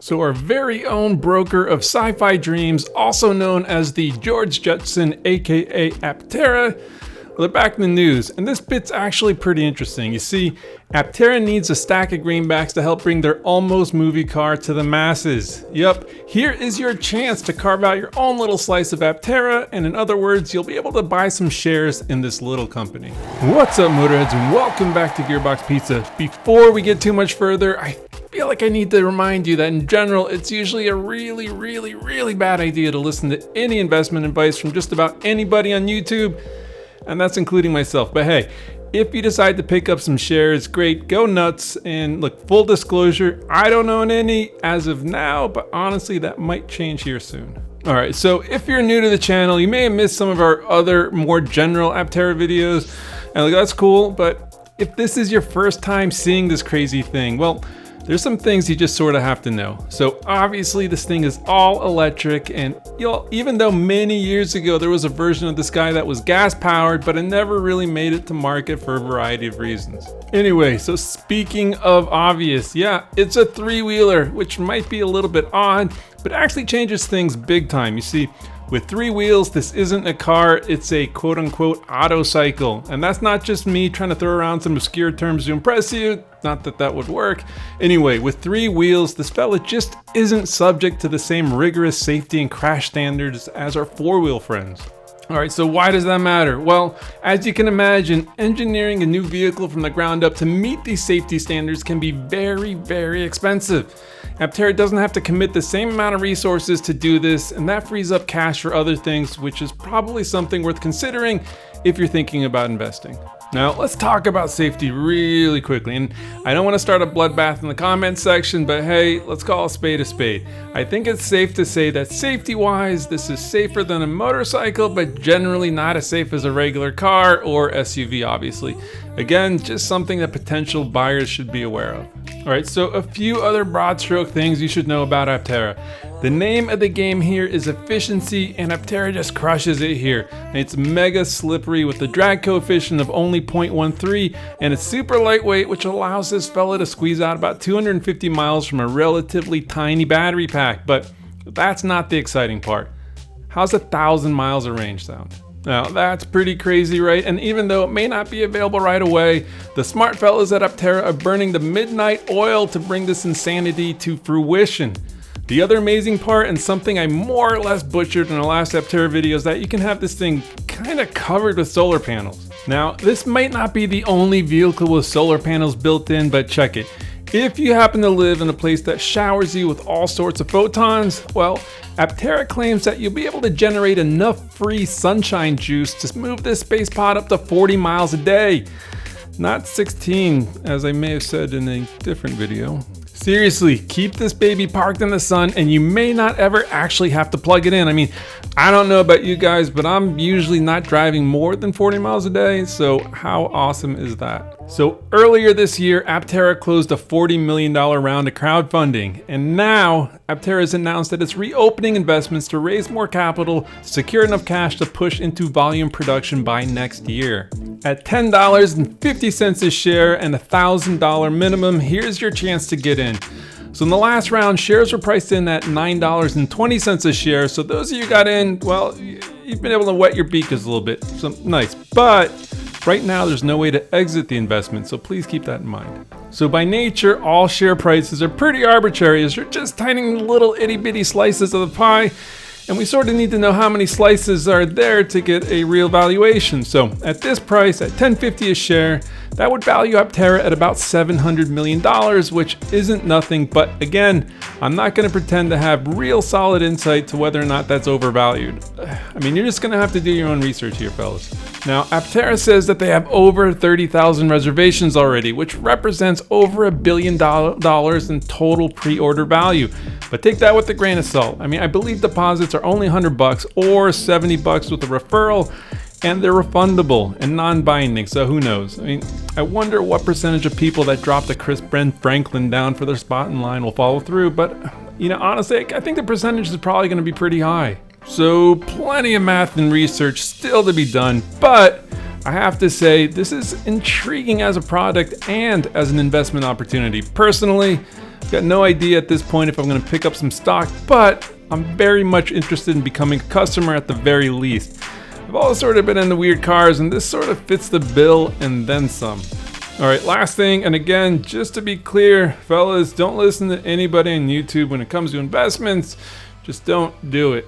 So our very own broker of sci-fi dreams, also known as the George Jetson, aka Aptera, well, they're back in the news, and this bit's actually pretty interesting. You see, Aptera needs a stack of greenbacks to help bring their almost movie car to the masses. Yup, here is your chance to carve out your own little slice of Aptera, and in other words, you'll be able to buy some shares in this little company. What's up, Motorheads, and welcome back to Gearbox Pizza. Before we get too much further, I feel like I need to remind you that in general, it's usually a really bad idea to listen to any investment advice from just about anybody on YouTube, and that's including myself. But hey, if you decide to pick up some shares, great, go nuts. And look, full disclosure, I don't own any as of now, but honestly, that might change here soon. All right, so if you're new to the channel, you may have missed some of our other more general Aptera videos, and like, that's cool, but if this is your first time seeing this crazy thing, well, there's some things you just sort of have to know. So obviously this thing is all electric, and even though many years ago there was a version of this guy that was gas powered, but it never really made it to market for a variety of reasons. Anyway, so speaking of obvious, yeah, it's a three-wheeler, which might be a little bit odd, but actually changes things big time. You see, with three wheels, this isn't a car, it's a quote-unquote auto cycle. And that's not just me trying to throw around some obscure terms to impress you, not that that would work. Anyway, with three wheels, this fella just isn't subject to the same rigorous safety and crash standards as our four-wheel friends. Alright, so why does that matter? Well, as you can imagine, engineering a new vehicle from the ground up to meet these safety standards can be very expensive. Aptera doesn't have to commit the same amount of resources to do this, and that frees up cash for other things, which is probably something worth considering if you're thinking about investing. Now, let's talk about safety really quickly, and I don't want to start a bloodbath in the comments section, but hey, let's call a spade a spade. I think it's safe to say that safety-wise, this is safer than a motorcycle, but generally not as safe as a regular car or SUV, obviously. Again, just something that potential buyers should be aware of. Alright, so a few other broad stroke things you should know about Aptera. The name of the game here is efficiency, and Aptera just crushes it here. And it's mega slippery with the drag coefficient of only 0.13, and it's super lightweight, which allows this fella to squeeze out about 250 miles from a relatively tiny battery pack. But that's not the exciting part. How's 1,000 miles of range sound? Now that's pretty crazy, right? And even though it may not be available right away, the smart fellas at Aptera are burning the midnight oil to bring this insanity to fruition. The other amazing part, and something I more or less butchered in the last Aptera video, is that you can have this thing kind of covered with solar panels. Now, this might not be the only vehicle with solar panels built in, but check it. If you happen to live in a place that showers you with all sorts of photons, well, Aptera claims that you'll be able to generate enough free sunshine juice to move this space pod up to 40 miles a day. Not 16, as I may have said in a different video. Seriously, keep this baby parked in the sun and you may not ever actually have to plug it in. I mean, I don't know about you guys, but I'm usually not driving more than 40 miles a day, so how awesome is that? So earlier this year, Aptera closed a $40 million round of crowdfunding, and now Aptera has announced that it's reopening investments to raise more capital to secure enough cash to push into volume production by next year. At $10.50 a share and $1,000 minimum, here's your chance to get in. So in the last round, shares were priced in at $9.20 a share. So those of you who got in, well, you've been able to wet your beakers a little bit. So nice. But right now, there's no way to exit the investment, so please keep that in mind. So by nature, all share prices are pretty arbitrary, as they're just tiny little itty bitty slices of the pie. And we sort of need to know how many slices are there to get a real valuation. So at this price, at $10.50 a share, that would value Aptera at about $700 million, which isn't nothing. But again, I'm not going to pretend to have real solid insight to whether or not that's overvalued. I mean, you're just going to have to do your own research here, fellas. Now, Aptera says that they have over 30,000 reservations already, which represents over $1 billion in total pre-order value. But take that with a grain of salt. I mean, I believe deposits are only $100 or $70 with a referral, and they're refundable and non-binding, so who knows? I mean, I wonder what percentage of people that dropped a Chris Franklin down for their spot in line will follow through, but you know, honestly, I think the percentage is probably going to be pretty high. So plenty of math and research still to be done, but I have to say this is intriguing as a product and as an investment opportunity. Personally, Got no idea at this point if I'm going to pick up some stock, but I'm very much interested in becoming a customer at the very least. I've always sort of been into weird cars, and this sort of fits the bill and then some. Alright, last thing, and again, just to be clear, fellas, don't listen to anybody on YouTube when it comes to investments. Just don't do it.